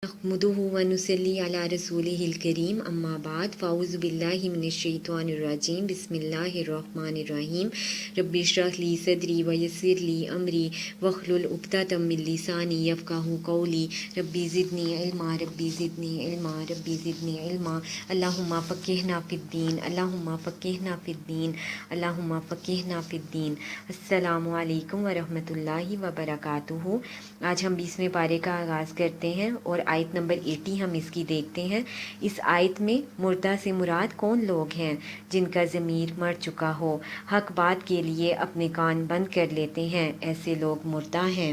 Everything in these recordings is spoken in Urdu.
نحمده ونصلي على رسوله الكريم اما بعد فاعوذ بالله من الشیطان الرجیم بسم اللہ الرحمن الرحیم رب اشرح لي صدری ویسر لي امری واحلل عقدۃ من لسانی یفقهوا قولی ربی زدنی علما ربی زدنی علما ربی زدنی علما اللہم فقہنا فی الدین اللہم فقہنا فی الدین اللہم فقہنا فی الدین۔ السلام علیکم ورحمۃ اللہ وبرکاتہ۔ آج ہم 20ویں پارے کا آغاز کرتے ہیں اور آیت نمبر 80 ہم اس کی دیکھتے ہیں۔ اس آیت میں مردہ سے مراد کون لوگ ہیں؟ جن کا ضمیر مر چکا ہو، حق بات کے لیے اپنے کان بند کر لیتے ہیں، ایسے لوگ مردہ ہیں۔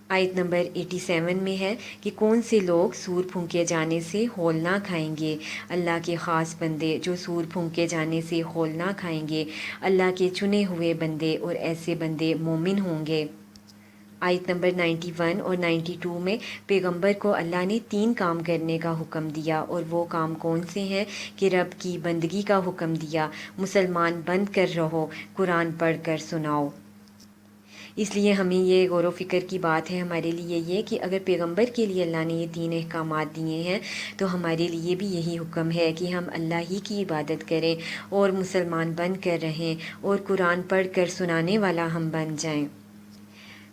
آیت نمبر 87 میں ہے کہ کون سے لوگ سور پھونکے جانے سے ہول نہ کھائیں گے۔ اللہ کے خاص بندے جو سور پھونکے جانے سے ہول نہ کھائیں گے، اللہ کے چنے ہوئے بندے، اور ایسے بندے مومن ہوں گے۔ آیت نمبر 91 اور 92 میں پیغمبر کو اللہ نے 3 کام کرنے کا حکم دیا، اور وہ کام کون سے ہیں کہ رب کی بندگی کا حکم دیا، مسلمان بند کر رہو، قرآن پڑھ کر سناؤ۔ اس لیے ہمیں یہ غور و فکر کی بات ہے ہمارے لیے یہ کہ اگر پیغمبر کے لیے اللہ نے یہ 3 احکامات دیے ہیں تو ہمارے لیے بھی یہی حکم ہے کہ ہم اللہ ہی کی عبادت کریں اور مسلمان بن کر رہیں اور قرآن پڑھ کر سنانے والا ہم بن جائیں۔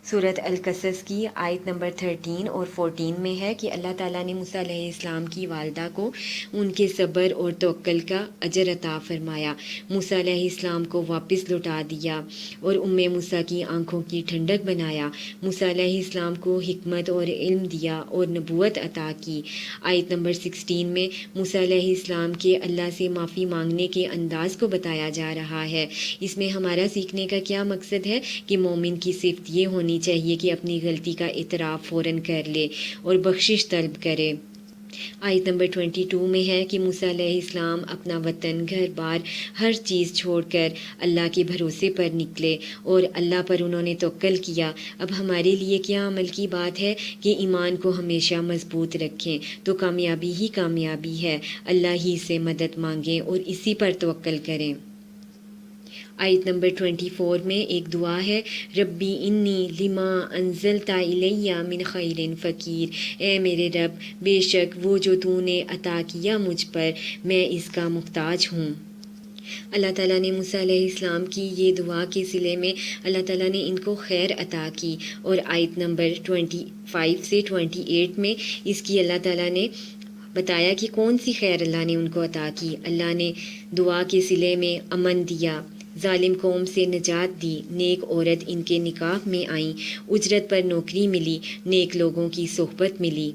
سورۃ القصص کی آیت نمبر 13 اور 14 میں ہے کہ اللہ تعالیٰ نے موسیٰ علیہ السلام کی والدہ کو ان کے صبر اور توکل کا اجر عطا فرمایا، موسیٰ علیہ السلام کو واپس لوٹا دیا اور موسیٰ کی آنکھوں کی ٹھنڈک بنایا، موسیٰ علیہ السلام کو حکمت اور علم دیا اور نبوت عطا کی۔ آیت نمبر 16 میں موسیٰ علیہ السلام کے اللہ سے معافی مانگنے کے انداز کو بتایا جا رہا ہے۔ اس میں ہمارا سیکھنے کا کیا مقصد ہے کہ مومن کی صفت یہ ہونی چاہیے کہ اپنی غلطی کا اعتراف فوراً کر لے اور بخشش طلب کرے۔ آیت نمبر 22 میں ہے کہ موسیٰ علیہ السلام اپنا وطن، گھر بار، ہر چیز چھوڑ کر اللہ کے بھروسے پر نکلے اور اللہ پر انہوں نے توکل کیا۔ اب ہمارے لیے کیا عمل کی بات ہے کہ ایمان کو ہمیشہ مضبوط رکھیں تو کامیابی ہی کامیابی ہے، اللہ ہی سے مدد مانگیں اور اسی پر توکل کریں۔ آیت نمبر 24 میں ایک دعا ہے، ربی انی لما انزلت الی من خیر فقیر، اے میرے رب بے شک وہ جو تو نے عطا کیا مجھ پر میں اس کا محتاج ہوں۔ اللہ تعالیٰ نے موسیٰ علیہ السلام کی یہ دعا کے صلے میں اللہ تعالیٰ نے ان کو خیر عطا کی، اور آیت نمبر 25 سے 28 میں اس کی اللہ تعالیٰ نے بتایا کہ کون سی خیر اللہ نے ان کو عطا کی۔ اللہ نے دعا کے صلے میں امن دیا، ظالم قوم سے نجات دی، نیک عورت ان کے نکاح میں آئیں، اجرت پر نوکری ملی، نیک لوگوں کی صحبت ملی۔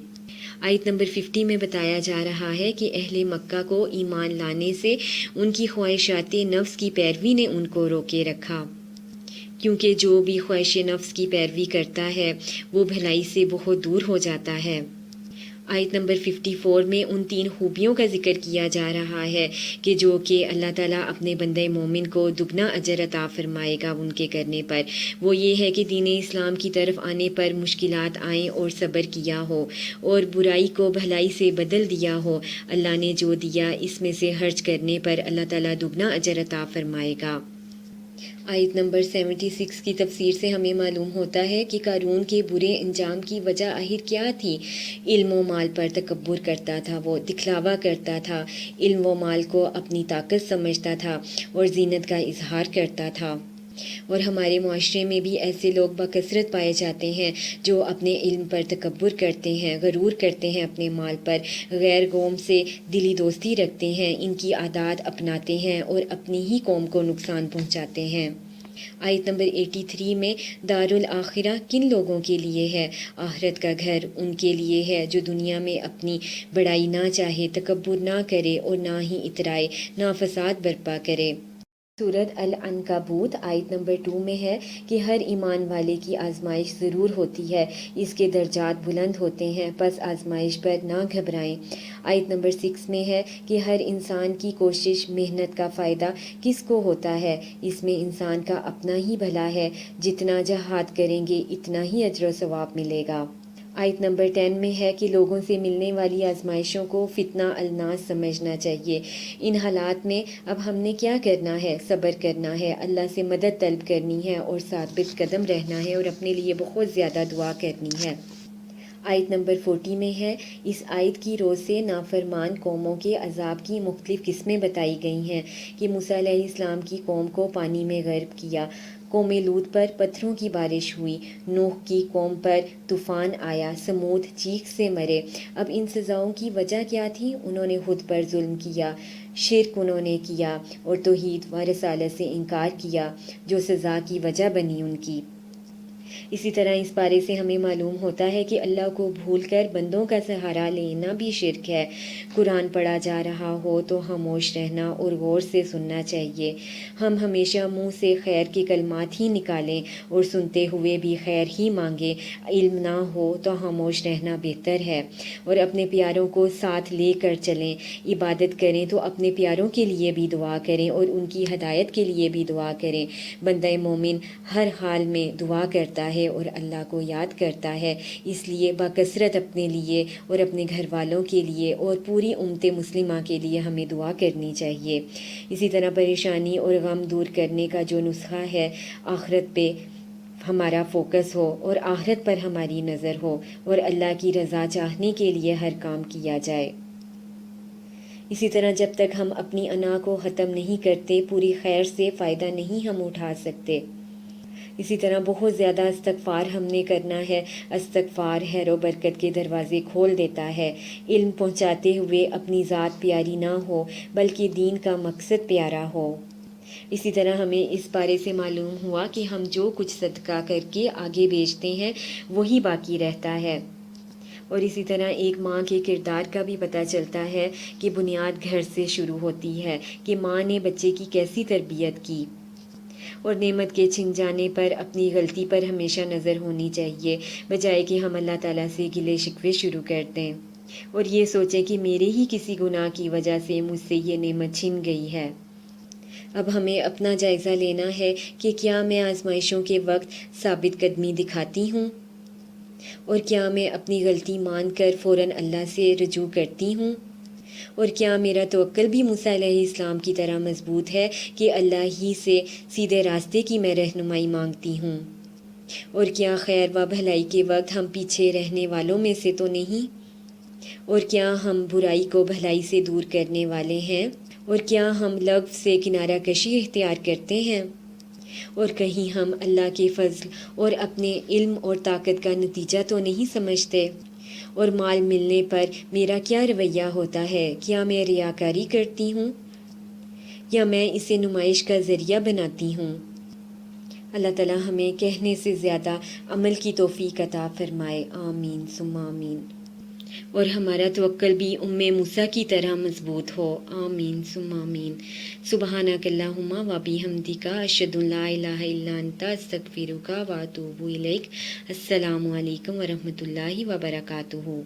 آیت نمبر 50 میں بتایا جا رہا ہے کہ اہل مکہ کو ایمان لانے سے ان کی خواہشات نفس کی پیروی نے ان کو روکے رکھا، کیونکہ جو بھی خواہش نفس کی پیروی کرتا ہے وہ بھلائی سے بہت دور ہو جاتا ہے۔ آیت نمبر 54 میں ان 3 خوبیوں کا ذکر کیا جا رہا ہے کہ جو کہ اللہ تعالیٰ اپنے بندے مومن کو دگنا اجر عطا فرمائے گا ان کے کرنے پر۔ وہ یہ ہے کہ دین اسلام کی طرف آنے پر مشکلات آئیں اور صبر کیا ہو اور برائی کو بھلائی سے بدل دیا ہو۔ اللہ نے جو دیا اس میں سے خرچ کرنے پر اللہ تعالیٰ دگنا اجر عطا فرمائے گا۔ آیت نمبر 76 کی تفسیر سے ہمیں معلوم ہوتا ہے کہ قارون کے برے انجام کی وجہ آخر کیا تھی؟ علم و مال پر تکبر کرتا تھا، وہ دکھلاوا کرتا تھا، علم و مال کو اپنی طاقت سمجھتا تھا اور زینت کا اظہار کرتا تھا۔ اور ہمارے معاشرے میں بھی ایسے لوگ بکثرت پائے جاتے ہیں جو اپنے علم پر تکبر کرتے ہیں، غرور کرتے ہیں اپنے مال پر، غیر قوم سے دلی دوستی رکھتے ہیں، ان کی عادات اپناتے ہیں اور اپنی ہی قوم کو نقصان پہنچاتے ہیں۔ آیت نمبر 83 میں دارالآخرہ کن لوگوں کے لیے ہے؟ آخرت کا گھر ان کے لیے ہے جو دنیا میں اپنی بڑائی نہ چاہے، تکبر نہ کرے اور نہ ہی اترائے، نہ فساد برپا کرے۔ سورۃ العنکبوت آیت نمبر 2 میں ہے کہ ہر ایمان والے کی آزمائش ضرور ہوتی ہے، اس کے درجات بلند ہوتے ہیں، پس آزمائش پر نہ گھبرائیں۔ آیت نمبر 6 میں ہے کہ ہر انسان کی کوشش محنت کا فائدہ کس کو ہوتا ہے؟ اس میں انسان کا اپنا ہی بھلا ہے، جتنا جہاد کریں گے اتنا ہی اجر و ثواب ملے گا۔ آیت نمبر 10 میں ہے کہ لوگوں سے ملنے والی آزمائشوں کو فتنہ الناس سمجھنا چاہیے۔ ان حالات میں اب ہم نے کیا کرنا ہے؟ صبر کرنا ہے، اللہ سے مدد طلب کرنی ہے اور ثابت قدم رہنا ہے اور اپنے لیے بہت زیادہ دعا کرنی ہے۔ آیت نمبر 40 میں ہے، اس آیت کی روز سے نافرمان قوموں کے عذاب کی مختلف قسمیں بتائی گئی ہیں کہ موسیٰ علیہ السلام کی قوم کو پانی میں غرق کیا، قوم لوط پر پتھروں کی بارش ہوئی، نوح کی قوم پر طوفان آیا، سمود چیخ سے مرے۔ اب ان سزاؤں کی وجہ کیا تھی؟ انہوں نے خود پر ظلم کیا، شرک انہوں نے کیا اور توحید و رسالت سے انکار کیا، جو سزا کی وجہ بنی ان کی۔ اسی طرح اس پارے سے ہمیں معلوم ہوتا ہے کہ اللہ کو بھول کر بندوں کا سہارا لینا بھی شرک ہے۔ قرآن پڑھا جا رہا ہو تو خاموش رہنا اور غور سے سننا چاہیے۔ ہم ہمیشہ منہ سے خیر کے کلمات ہی نکالیں اور سنتے ہوئے بھی خیر ہی مانگیں۔ علم نہ ہو تو خاموش رہنا بہتر ہے، اور اپنے پیاروں کو ساتھ لے کر چلیں۔ عبادت کریں تو اپنے پیاروں کے لیے بھی دعا کریں اور ان کی ہدایت کے لیے بھی دعا کریں۔ بندہ مومن ہر حال میں دعا کرتا ہے اور اللہ کو یاد کرتا ہے، اس لیے بکثرت اپنے لیے اور اپنے گھر والوں کے لیے اور پوری امت مسلمہ کے لیے ہمیں دعا کرنی چاہیے۔ اسی طرح پریشانی اور غم دور کرنے کا جو نسخہ ہے، آخرت پہ ہمارا فوکس ہو اور آخرت پر ہماری نظر ہو اور اللہ کی رضا چاہنے کے لیے ہر کام کیا جائے۔ اسی طرح جب تک ہم اپنی انا کو ختم نہیں کرتے، پوری خیر سے فائدہ نہیں ہم اٹھا سکتے۔ اسی طرح بہت زیادہ استغفار ہم نے کرنا ہے۔ استغفار خیر و برکت کے دروازے کھول دیتا ہے۔ علم پہنچاتے ہوئے اپنی ذات پیاری نہ ہو بلکہ دین کا مقصد پیارا ہو۔ اسی طرح ہمیں اس بارے سے معلوم ہوا کہ ہم جو کچھ صدقہ کر کے آگے بھیجتے ہیں وہی باقی رہتا ہے۔ اور اسی طرح ایک ماں کے کردار کا بھی پتہ چلتا ہے کہ بنیاد گھر سے شروع ہوتی ہے کہ ماں نے بچے کی کیسی تربیت کی۔ اور نعمت کے چھن جانے پر اپنی غلطی پر ہمیشہ نظر ہونی چاہیے، بجائے کہ ہم اللہ تعالیٰ سے گلے شکوے شروع کر دیں اور یہ سوچیں کہ میرے ہی کسی گناہ کی وجہ سے مجھ سے یہ نعمت چھن گئی ہے۔ اب ہمیں اپنا جائزہ لینا ہے کہ کیا میں آزمائشوں کے وقت ثابت قدمی دکھاتی ہوں، اور کیا میں اپنی غلطی مان کر فوراً اللہ سے رجوع کرتی ہوں، اور کیا میرا توکل بھی موسیٰ علیہ السلام کی طرح مضبوط ہے کہ اللہ ہی سے سیدھے راستے کی میں رہنمائی مانگتی ہوں، اور کیا خیر و بھلائی کے وقت ہم پیچھے رہنے والوں میں سے تو نہیں، اور کیا ہم برائی کو بھلائی سے دور کرنے والے ہیں، اور کیا ہم لغو سے کنارہ کشی اختیار کرتے ہیں، اور کہیں ہم اللہ کے فضل اور اپنے علم اور طاقت کا نتیجہ تو نہیں سمجھتے، اور مال ملنے پر میرا کیا رویہ ہوتا ہے؟ کیا میں ریاکاری کرتی ہوں یا میں اسے نمائش کا ذریعہ بناتی ہوں؟ اللہ تعالیٰ ہمیں کہنے سے زیادہ عمل کی توفیق عطا فرمائے، آمین ثم آمین، اور ہمارا توکل بھی موسیٰ کی طرح مضبوط ہو، آمین ثم آمین۔ سبحانک اللہم و بحمدک، اشہد ان لا الہ الا انت، استغفرک و اتوب الیک۔ السلام علیکم ورحمۃ اللہ وبرکاتہ۔